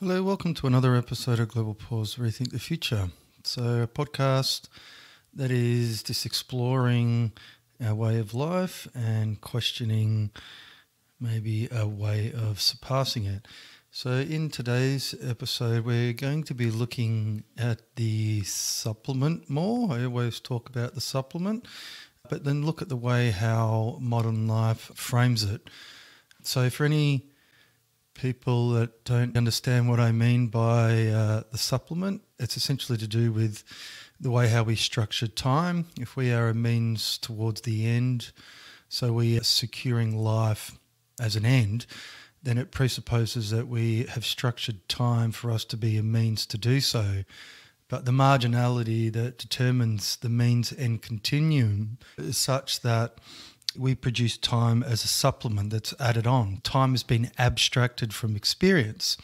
Hello, welcome to another episode of Global Pause Rethink the Future. So, a podcast that is just exploring our way of life and questioning maybe a way of surpassing it. So, in today's episode, we're going to be looking at the supplement more. I always talk about the supplement, but then look at the way how modern life frames it. So, for any people that don't understand what I mean by the supplement, it's essentially to do with the way how we structure time. If we are a means towards the end, so we are securing life as an end, then it presupposes that we have structured time for us to be a means to do so. But the marginality that determines the means end continuum is such that we produce time as a supplement that's added on. Time has been abstracted from experience.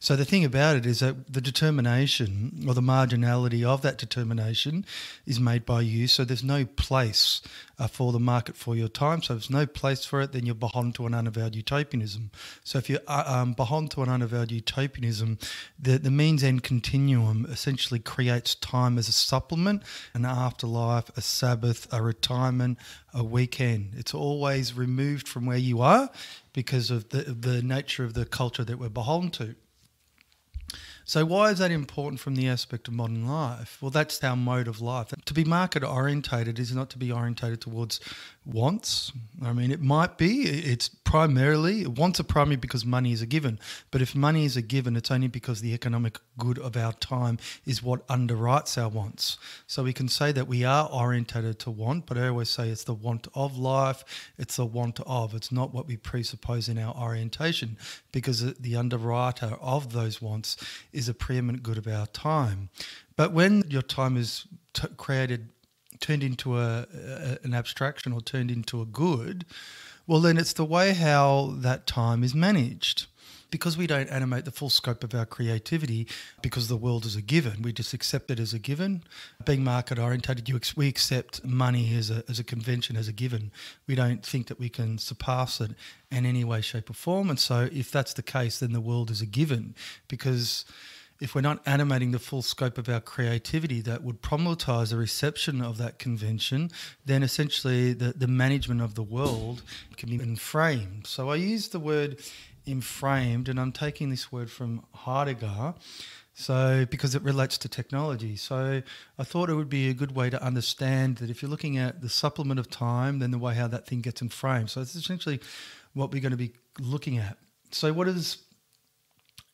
So the thing about it is that the determination or the marginality of that determination is made by you. So there's no place for the market for your time. So if there's no place for it, then you're beholden to an unavowed utopianism. So if you're beholden to an unavowed utopianism, the means end continuum essentially creates time as a supplement, an afterlife, a Sabbath, a retirement, a weekend. It's always removed from where you are because of the nature of the culture that we're beholden to. So why is that important from the aspect of modern life? Well, that's our mode of life. To be market orientated is not to be orientated towards wants. I mean, it might be. It's primarily, wants are primary because money is a given. But if money is a given, it's only because the economic good of our time is what underwrites our wants. So we can say that we are orientated to want, but I always say it's the want of life. It's the want of. It's not what we presuppose in our orientation, because the underwriter of those wants is a preeminent good of our time. But when your time is turned into an abstraction or turned into a good, well, then it's the way how that time is managed. Because we don't animate the full scope of our creativity because the world is a given. We just accept it as a given. Being market orientated, we accept money as a convention, as a given. We don't think that we can surpass it in any way, shape or form. And so if that's the case, then the world is a given, because if we're not animating the full scope of our creativity that would problematize the reception of that convention, then essentially the management of the world can be enframed. So I use the word enframed, and I'm taking this word from Heidegger, so because it relates to technology. So I thought it would be a good way to understand that if you're looking at the supplement of time, then the way how that thing gets enframed. So it's essentially what we're going to be looking at. So what does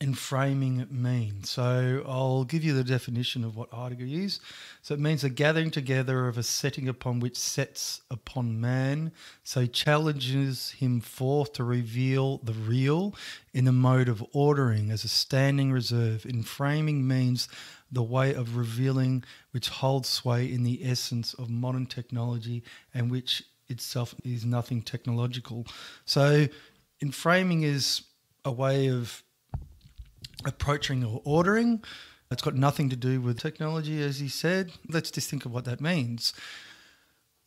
enframing mean? So I'll give you the definition of what Heidegger used. So it means a gathering together of a setting upon which sets upon man, so challenges him forth to reveal the real in the mode of ordering as a standing reserve. Enframing means the way of revealing which holds sway in the essence of modern technology and which itself is nothing technological. So enframing is a way of approaching or ordering. It's got nothing to do with technology, as he said. Let's just think of what that means.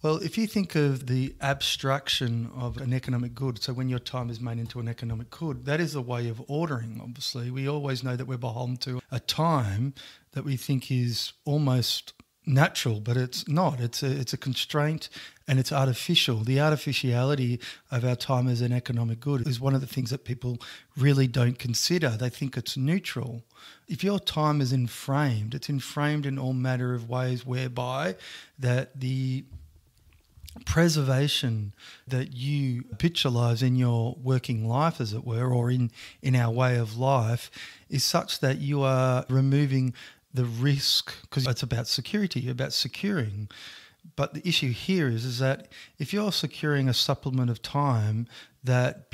Well, if you think of the abstraction of an economic good, so when your time is made into an economic good, that is a way of ordering, obviously. We always know that we're beholden to a time that we think is almost natural, but it's not. It's a constraint and it's artificial. The artificiality of our time as an economic good is one of the things that people really don't consider. They think it's neutral. If your time is enframed, it's enframed in all manner of ways whereby that the preservation that you habitualise in your working life, as it were, or in our way of life, is such that you are removing the risk, because it's about security, about securing. But the issue here is that if you're securing a supplement of time that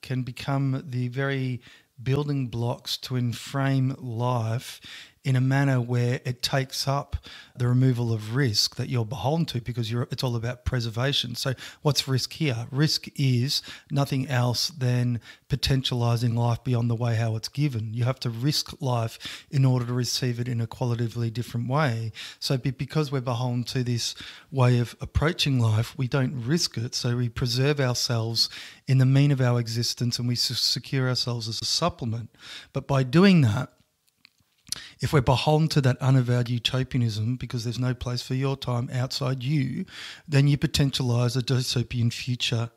can become the very building blocks to enframe life in a manner where it takes up the removal of risk that you're beholden to, because it's all about preservation. So what's risk here? Risk is nothing else than potentialising life beyond the way how it's given. You have to risk life in order to receive it in a qualitatively different way. So because we're beholden to this way of approaching life, we don't risk it. So we preserve ourselves in the mean of our existence, and we secure ourselves as a supplement. But by doing that, if we're beholden to that unavowed utopianism, because there's no place for your time outside you, then you potentialise a dystopian future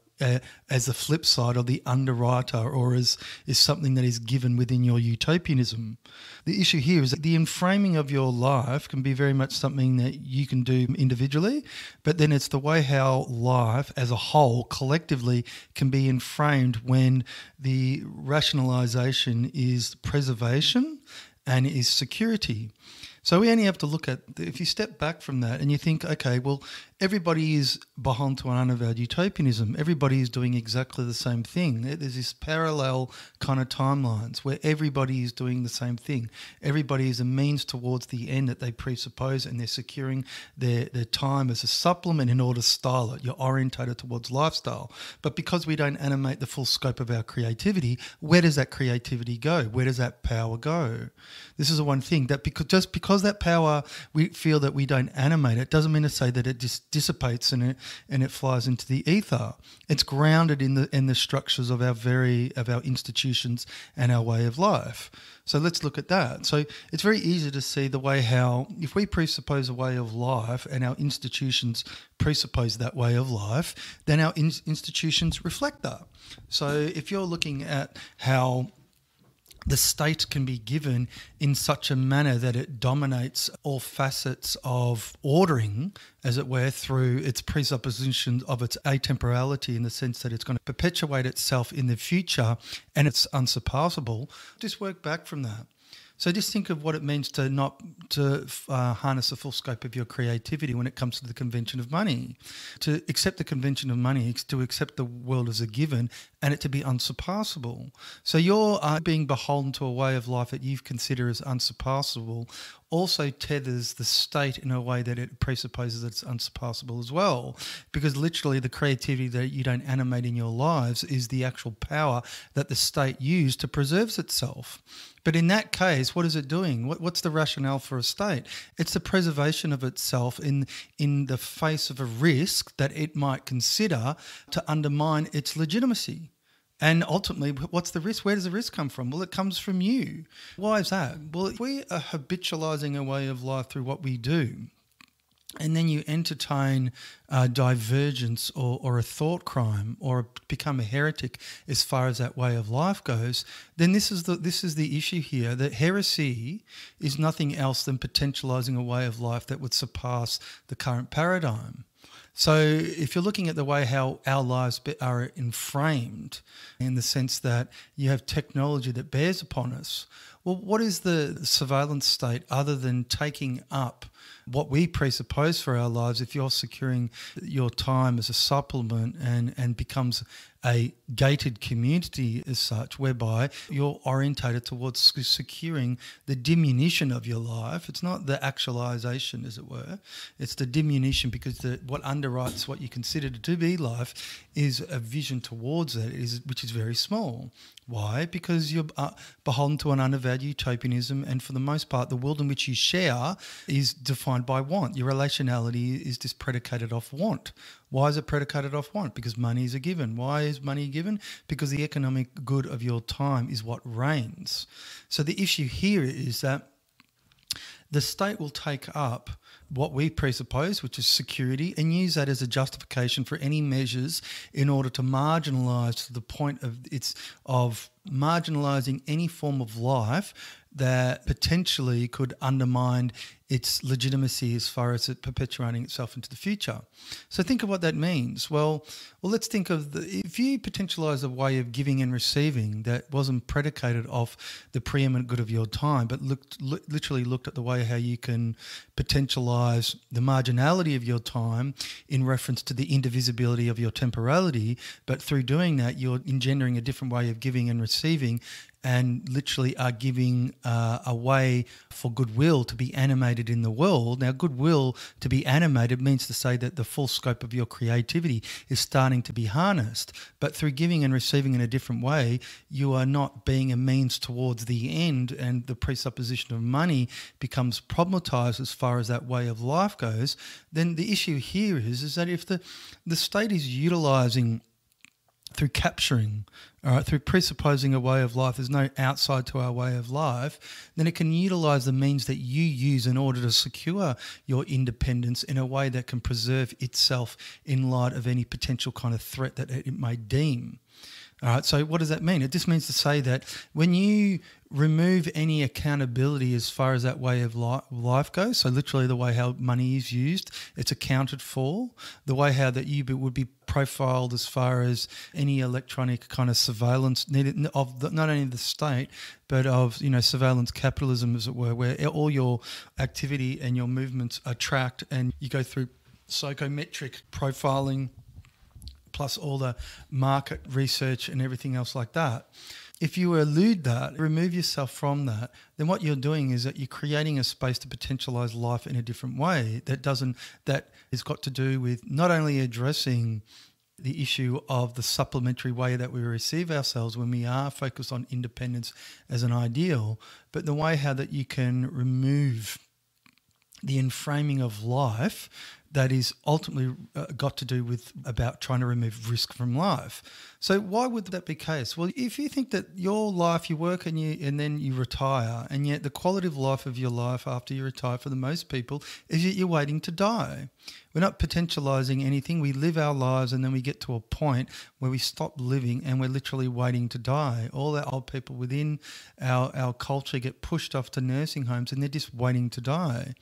as the flip side of the underwriter, or as is something that is given within your utopianism. The issue here is that the enframing of your life can be very much something that you can do individually, but then it's the way how life as a whole collectively can be enframed when the rationalisation is preservation and is security. So we only have to look at, if you step back from that and you think, okay, well, everybody is beholden to an unavowed utopianism. Everybody is doing exactly the same thing. There's this parallel kind of timelines where everybody is doing the same thing. Everybody is a means towards the end that they presuppose, and they're securing their time as a supplement in order to style it. You're orientated towards lifestyle. But because we don't animate the full scope of our creativity, where does that creativity go? Where does that power go? This is the one thing that because that power, we feel that we don't animate it, doesn't mean to say that it just dissipates and it flies into the ether. It's grounded in the structures of our institutions and our way of life. So let's look at that. So it's very easy to see the way how, if we presuppose a way of life and our institutions presuppose that way of life, then our institutions reflect that. So if you're looking at how the state can be given in such a manner that it dominates all facets of ordering, as it were, through its presupposition of its atemporality, in the sense that it's going to perpetuate itself in the future and it's unsurpassable. Just work back from that. So just think of what it means to not harness the full scope of your creativity when it comes to the convention of money. To accept the convention of money is to accept the world as a given and it to be unsurpassable. So you're being beholden to a way of life that you consider as unsurpassable also tethers the state in a way that it presupposes that it's unsurpassable as well, because literally the creativity that you don't animate in your lives is the actual power that the state used to preserve itself. But in that case, what is it doing? What's the rationale for a state? It's the preservation of itself in the face of a risk that it might consider to undermine its legitimacy. And ultimately, what's the risk? Where does the risk come from? Well, it comes from you. Why is that? Well, if we are habitualising a way of life through what we do, and then you entertain divergence or a thought crime or become a heretic as far as that way of life goes, then this is the issue here, that heresy is nothing else than potentialising a way of life that would surpass the current paradigm. So if you're looking at the way how our lives are enframed, in the sense that you have technology that bears upon us, well, what is the surveillance state other than taking up what we presuppose for our lives if you're securing your time as a supplement and becomes a gated community as such, whereby you're orientated towards securing the diminution of your life. It's not the actualization, as it were. It's the diminution, because what underwrites what you consider to be life is a vision towards it, which is very small. Why? Because you're beholden to an unavowed utopianism, and for the most part, the world in which you share is defined by want. Your relationality is just predicated off want. Why is it predicated off want? Because money is a given. Why is money given? Because the economic good of your time is what reigns. So the issue here is that the state will take up what we presuppose, which is security, and use that as a justification for any measures in order to marginalise, to the point of marginalising any form of life that potentially could undermine its legitimacy as far as it perpetuating itself into the future. So think of what that means. Well, let's think of if you potentialise a way of giving and receiving that wasn't predicated off the preeminent good of your time, but literally looked at the way how you can potentialise the marginality of your time in reference to the indivisibility of your temporality, but through doing that you're engendering a different way of giving and receiving, and literally are giving a way for goodwill to be animated in the world. Now, goodwill to be animated means to say that the full scope of your creativity is starting to be harnessed. But through giving and receiving in a different way, you are not being a means towards the end, and the presupposition of money becomes problematized as far as that way of life goes. Then the issue here is that if the state is utilizing through capturing, all right, through presupposing a way of life, there's no outside to our way of life, then it can utilise the means that you use in order to secure your independence in a way that can preserve itself in light of any potential kind of threat that it may deem. All right, so what does that mean? It just means to say that when you remove any accountability as far as that way of life goes, so literally the way how money is used, it's accounted for, the way how that you would be profiled as far as any electronic kind of surveillance needed of not only the state, but of, you know, surveillance capitalism, as it were, where all your activity and your movements are tracked and you go through psychometric profiling, plus all the market research and everything else like that. If you elude that, remove yourself from that, then what you're doing is that you're creating a space to potentialise life in a different way that has got to do with not only addressing the issue of the supplementary way that we receive ourselves when we are focused on independence as an ideal, but the way how that you can remove the enframing of life that is ultimately got to do with about trying to remove risk from life. So why would that be the case? Well, if you think that your life, you work and then you retire, and yet the quality of life of your life after you retire for the most people is that you're waiting to die. We're not potentialising anything. We live our lives and then we get to a point where we stop living and we're literally waiting to die. All our old people within our culture get pushed off to nursing homes and they're just waiting to die.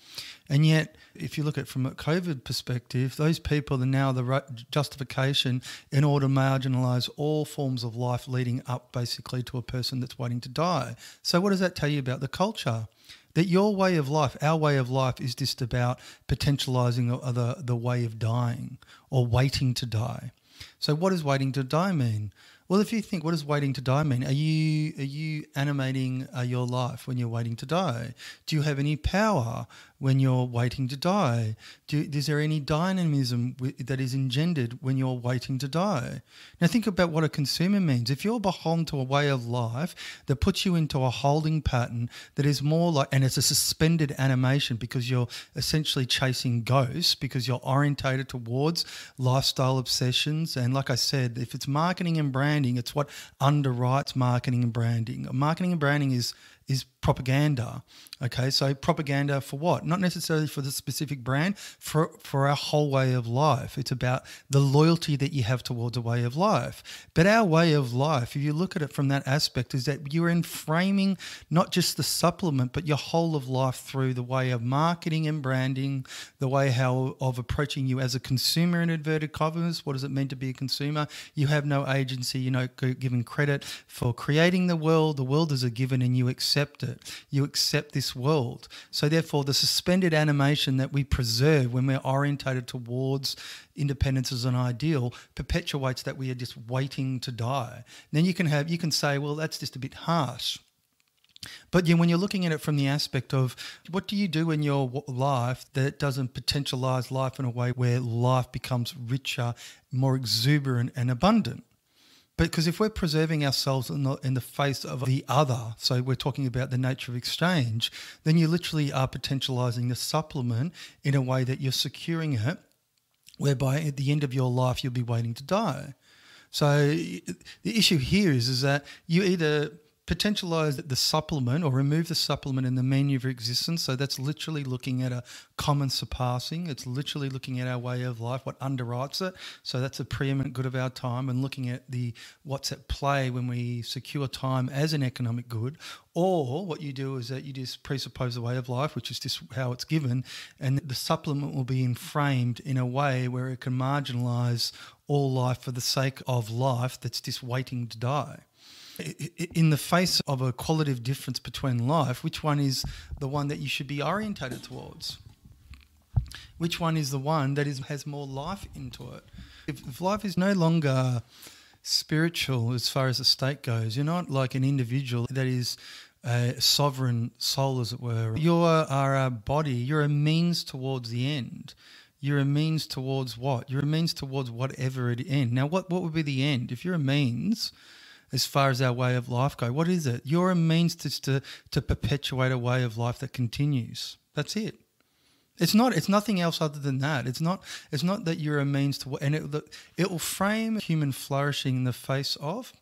And yet, if you look at it from a COVID perspective, those people are now the justification in order to marginalise all forms of life leading up basically to a person that's waiting to die. So what does that tell you about the culture? That your way of life, our way of life, is just about potentialising the way of dying or waiting to die. So what does waiting to die mean? Well, if you think, what does waiting to die mean? Are you animating your life when you're waiting to die? Do you have any power when you're waiting to die? Is there any dynamism that is engendered when you're waiting to die? Now think about what a consumer means. If you're beholden to a way of life that puts you into a holding pattern that is more like, and it's a suspended animation because you're essentially chasing ghosts, because you're orientated towards lifestyle obsessions. And like I said, if it's marketing and branding, it's what underwrites marketing and branding. Marketing and branding is propaganda. Okay, so propaganda for what? Not necessarily for the specific brand, for our whole way of life. It's about the loyalty that you have towards a way of life. But our way of life, if you look at it from that aspect, is that you're enframing not just the supplement, but your whole of life through the way of marketing and branding, the way of approaching you as a consumer in inverted commas. What does it mean to be a consumer? You have no agency, you're not given credit for creating the world. The world is a given and you accept it. You accept this world. So therefore, the suspended animation that we preserve when we're orientated towards independence as an ideal perpetuates that we are just waiting to die. Then you can say, well, that's just a bit harsh. But when you're looking at it from the aspect of what do you do in your life that doesn't potentialise life in a way where life becomes richer, more exuberant and abundant? Because if we're preserving ourselves in the face of the other, so we're talking about the nature of exchange, then you literally are potentialising the supplement in a way that you're securing it, whereby at the end of your life you'll be waiting to die. So the issue here is that you either potentialise the supplement or remove the supplement in the menu of existence. So that's literally looking at a common surpassing. It's literally looking at our way of life, what underwrites it. So that's a preeminent good of our time, and looking at what's at play when we secure time as an economic good. Or what you do is that you just presuppose the way of life, which is just how it's given, and the supplement will be enframed in a way where it can marginalise all life for the sake of life that's just waiting to die. In the face of a qualitative difference between life, which one is the one that you should be orientated towards? Which one is the one that has more life into it? If life is no longer spiritual as far as the state goes. You're not like an individual that is a sovereign soul, as it were. You are a body. You're a means towards the end. You're a means towards what? You're a means towards whatever it end. Now, what would be the end? If you're a means, as far as our way of life go, what is it? You're a means to perpetuate a way of life that continues. That's it. It's not. It's nothing else other than that. It's not that you're a means to, and it will frame human flourishing in the face of,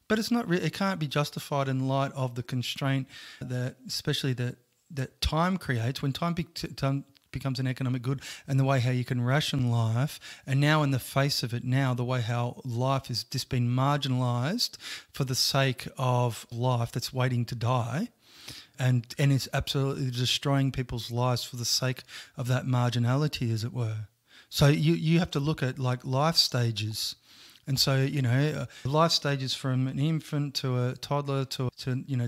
but it's not. It can't be justified in light of the constraint that, especially that time creates. When time becomes an economic good, and the way how you can ration life, and now in the face of it, now the way how life has just been marginalised for the sake of life that's waiting to die. And it's absolutely destroying people's lives for the sake of that marginality, as it were. So you have to look at like life stages. And so, life stages from an infant to a toddler to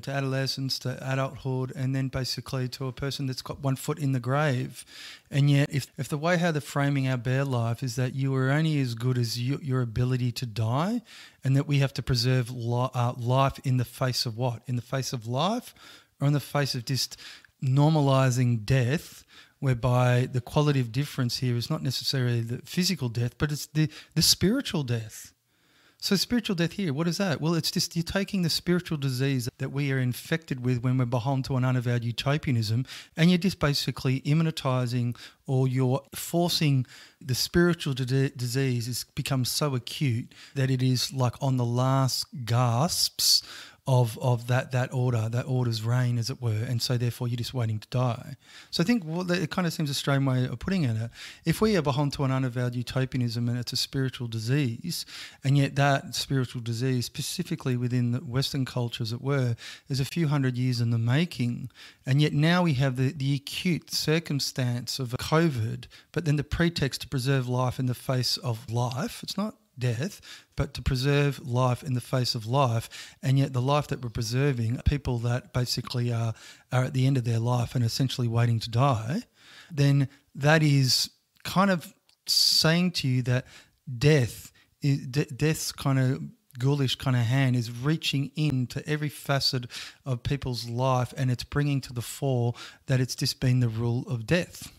adolescence to adulthood, and then basically to a person that's got one foot in the grave. And yet if the way how they're framing our bare life is that you are only as good as your ability to die, and that we have to preserve life in the face of what? In the face of life, or in the face of just normalising death, whereby the quality of difference here is not necessarily the physical death, but it's the spiritual death. So spiritual death here, what is that? Well, it's just you're taking the spiritual disease that we are infected with when we're beholden to an unavowed utopianism, and you're just basically immunitizing, or you're forcing the spiritual disease has become so acute that it is like on the last gasps of that order's reign, as it were, and so therefore you're just waiting to die. So I think it kind of seems a strange way of putting it. If we are beholden to an unavowed utopianism and it's a spiritual disease, and yet that spiritual disease, specifically within the Western culture, as it were, is a few hundred years in the making, and yet now we have the acute circumstance of COVID, but then the pretext to preserve life in the face of life. It's not death, but to preserve life in the face of life, and yet the life that we're preserving are people that basically are at the end of their life and essentially waiting to die, then that is kind of saying to you that death's kind of ghoulish kind of hand is reaching into every facet of people's life, and it's bringing to the fore that it's just been the rule of death.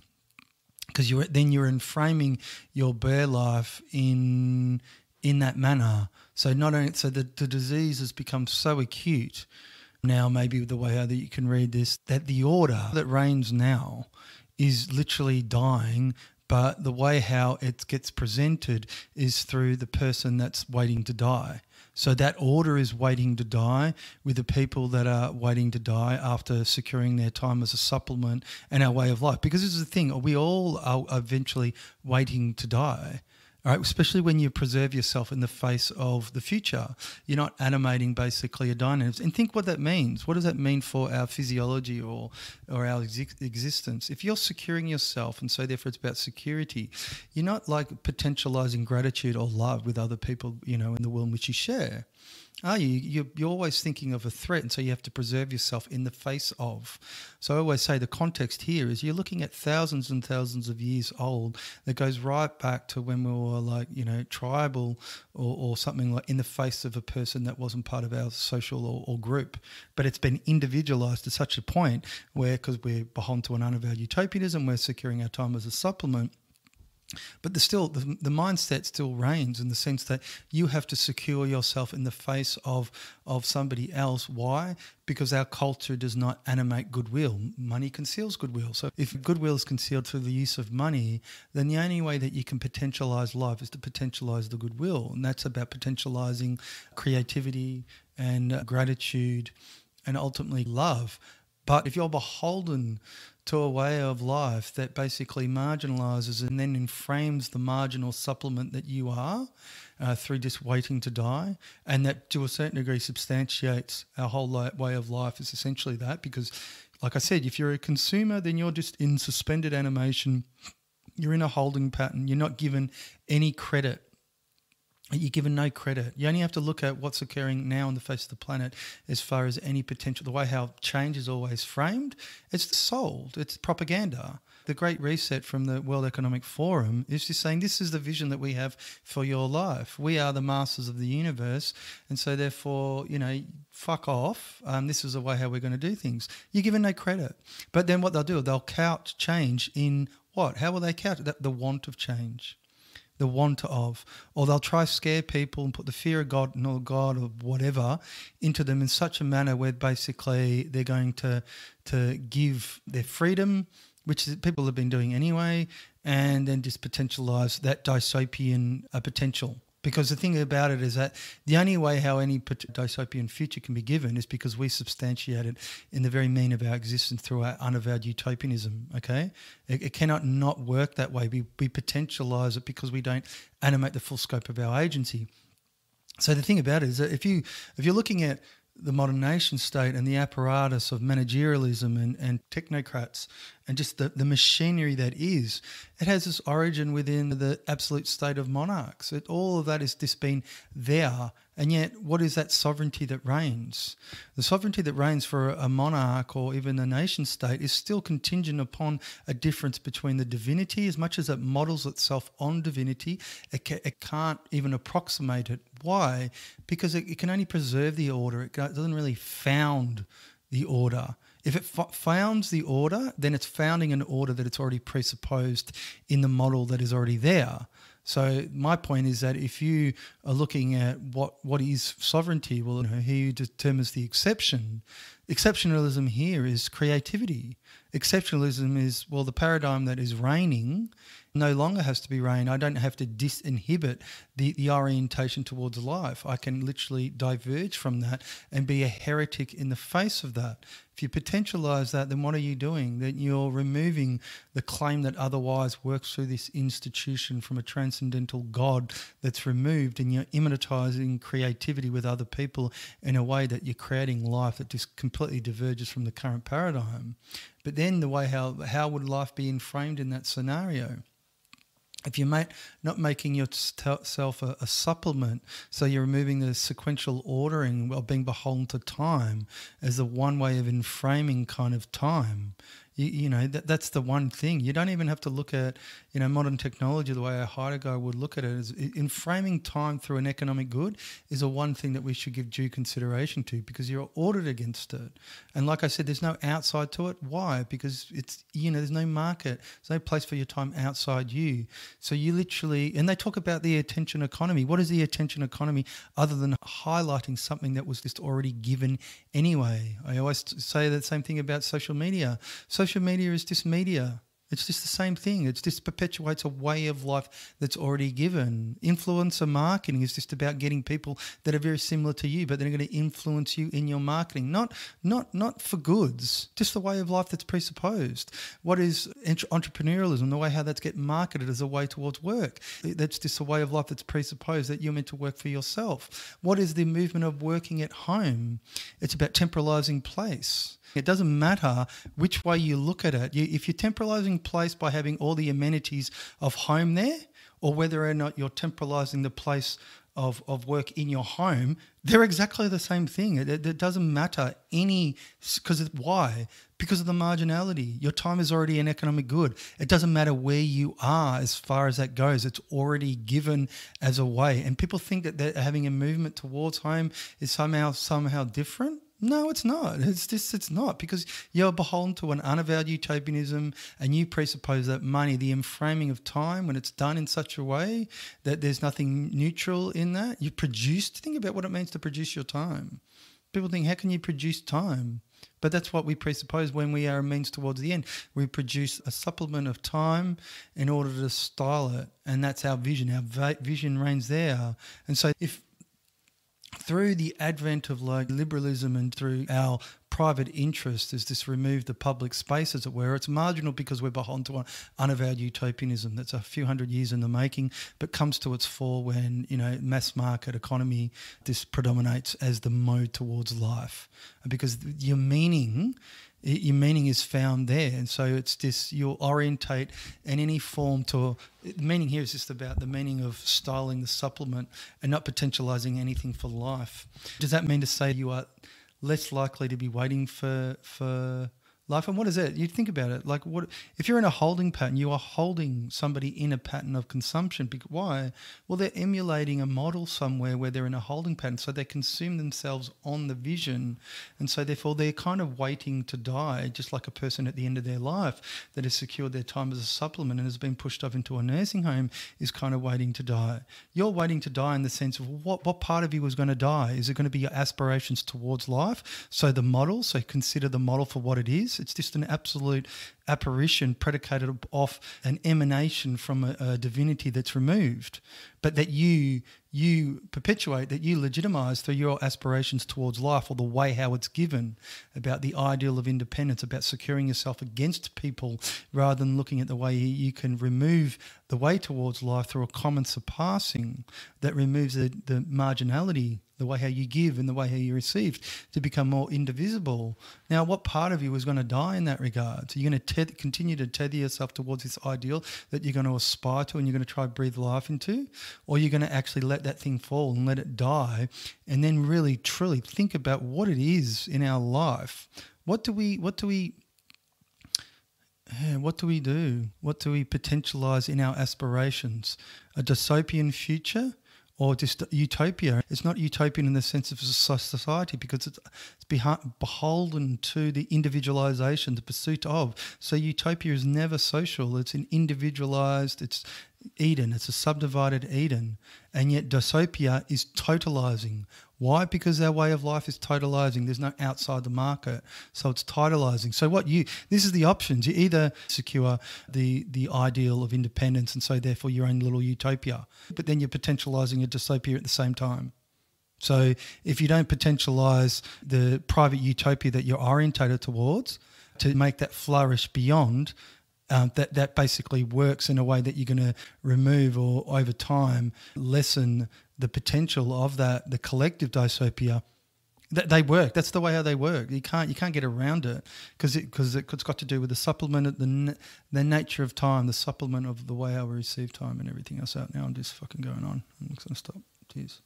Because you're enframing your bare life in that manner. So the disease has become so acute now, maybe the way how that you can read this, that the order that reigns now is literally dying, but the way how it gets presented is through the person that's waiting to die. So that order is waiting to die with the people that are waiting to die after securing their time as a supplement and our way of life. Because this is the thing, we all are eventually waiting to die. All right, especially when you preserve yourself in the face of the future. You're not animating basically a dynamism. And think what that means. What does that mean for our physiology or our existence? If you're securing yourself, and so therefore it's about security, you're not like potentialising gratitude or love with other people, in the world in which you share. Are you? You're always thinking of a threat, and so you have to preserve yourself in the face of. So I always say the context here is you're looking at thousands and thousands of years old that goes right back to when we were like, tribal or something, like in the face of a person that wasn't part of our social or group. But it's been individualised to such a point where, because we're beholden to an unavowed utopianism, we're securing our time as a supplement. But the mindset still reigns in the sense that you have to secure yourself in the face of somebody else. Why? Because our culture does not animate goodwill. Money conceals goodwill. So if goodwill is concealed through the use of money, then the only way that you can potentialise life is to potentialise the goodwill. And that's about potentialising creativity and gratitude and ultimately love. But if you're beholden to a way of life that basically marginalises and then enframes the marginal supplement that you are through just waiting to die, and that to a certain degree substantiates our whole way of life, is essentially that. Because, like I said, if you're a consumer, then you're just in suspended animation, you're in a holding pattern, you're not given any credit. You're given no credit. You only have to look at what's occurring now on the face of the planet as far as any potential, the way how change is always framed. It's sold. It's propaganda. The Great Reset from the World Economic Forum is just saying this is the vision that we have for your life. We are the masters of the universe, and so therefore, fuck off. This is the way how we're going to do things. You're given no credit. But then what they'll do, they'll couch change in what? How will they couch it? The want of change. The want of, or they'll try to scare people and put the fear of God or God or whatever into them in such a manner where basically they're going to give their freedom, which people have been doing anyway, and then just potentialise that dystopian potential. Because the thing about it is that the only way how any dystopian future can be given is because we substantiate it in the very mean of our existence through our unavowed utopianism, okay? It cannot not work that way. We potentialise it because we don't animate the full scope of our agency. So the thing about it is that if you're looking at the modern nation state and the apparatus of managerialism and technocrats and just the machinery that is, it has its origin within the absolute state of monarchs. All of that has just been there. And yet, what is that sovereignty that reigns? The sovereignty that reigns for a monarch or even a nation state is still contingent upon a difference between the divinity. As much as it models itself on divinity, it can't even approximate it. Why? Because it can only preserve the order. It doesn't really found the order. If it founds the order, then it's founding an order that it's already presupposed in the model that is already there. So my point is that if you are looking at what is sovereignty, well, who determines the exception? Exceptionalism here is creativity. Exceptionalism is, well, the paradigm that is reigning no longer has to be reign. I don't have to disinhibit the orientation towards life. I can literally diverge from that and be a heretic in the face of that. If you potentialise that, then what are you doing? Then you're removing the claim that otherwise works through this institution from a transcendental God that's removed, and you're immanentizing creativity with other people in a way that you're creating life that just completely diverges from the current paradigm. But then the way how would life be enframed in that scenario? If you're not making yourself a supplement, so you're removing the sequential ordering of being beholden to time as the one way of enframing kind of time, that's the one thing. You don't even have to look at, modern technology the way a Heidegger would look at it. Is enframing time through an economic good is the one thing that we should give due consideration to, because you're ordered against it. And like I said, there's no outside to it. Why? Because it's, there's no market. There's no place for your time outside you. So you literally, and they talk about the attention economy. What is the attention economy other than highlighting something that was just already given anyway? I always say the same thing about social media. Social media is just media. It's just the same thing. It just perpetuates a way of life that's already given. Influencer marketing is just about getting people that are very similar to you, but they're going to influence you in your marketing. Not for goods, just the way of life that's presupposed. What is entrepreneurialism? The way how that's get marketed as a way towards work. That's just a way of life that's presupposed that you're meant to work for yourself. What is the movement of working at home? It's about temporalizing place. It doesn't matter which way you look at it. If you're temporalizing place by having all the amenities of home there, or whether or not you're temporalizing the place of work in your home, they're exactly the same thing. It doesn't matter why? Because of the marginality. Your time is already an economic good. It doesn't matter where you are as far as that goes. It's already given as a way. And people think that having a movement towards home is somehow different. No, it's not. It's not, because you're beholden to an unavowed utopianism, and you presuppose that money, the enframing of time, when it's done in such a way that there's nothing neutral in that, think about what it means to produce your time. People think, how can you produce time? But that's what we presuppose when we are a means towards the end. We produce a supplement of time in order to style it, and that's our vision. Our vision reigns there. And so if through the advent of liberalism and through our private interest is this remove the public space, as it were, it's marginal because we're beholden to an unavowed utopianism that's a few hundred years in the making, but comes to its fore when, mass market economy this predominates as the mode towards life. Because your meaning is found there. And so it's this, you'll orientate in any form to, the meaning here is just about the meaning of styling the supplement and not potentialising anything for life. Does that mean to say you are less likely to be waiting for life. And what is that? You think about it. Like, what if you're in a holding pattern? You are holding somebody in a pattern of consumption. Why? Well, they're emulating a model somewhere where they're in a holding pattern, so they consume themselves on the vision, and so therefore they're kind of waiting to die, just like a person at the end of their life that has secured their time as a supplement and has been pushed off into a nursing home is kind of waiting to die. You're waiting to die in the sense of what part of you is going to die? Is it going to be your aspirations towards life? So the model, so consider the model for what it is. It's just an absolute apparition predicated off an emanation from a divinity that's removed, but that you perpetuate, that you legitimize through your aspirations towards life, or the way how it's given, about the ideal of independence, about securing yourself against people, rather than looking at the way you can remove the way towards life through a common surpassing that removes the marginality, the way how you give and the way how you receive, to become more indivisible. Now, what part of you is going to die in that regard? So you're going to continue to tether yourself towards this ideal that you're going to aspire to and you're going to try to breathe life into, or you're going to actually let that thing fall and let it die, and then really truly think about what it is in our life. What do we do? What do we potentialise in our aspirations? A dystopian future? Or just utopia? It's not utopian in the sense of society, because it's beholden to the individualisation, the pursuit of. So utopia is never social. It's an individualised, it's Eden. It's a subdivided Eden. And yet dystopia is totalising. Why? Because our way of life is totalising. There's no outside the market. So it's totalising. So this is the options. You either secure the ideal of independence and so therefore your own little utopia, but then you're potentialising a dystopia at the same time. So if you don't potentialise the private utopia that you're orientated towards to make that flourish beyond, that basically works in a way that you're going to remove or over time lessen the potential of the collective dystopia. They work. That's the way how they work. You can't get around it because it's got to do with the supplement, the nature of time, the supplement of the way how we receive time and everything else. Out now, I'm just fucking going on. I'm just going to stop. Cheers.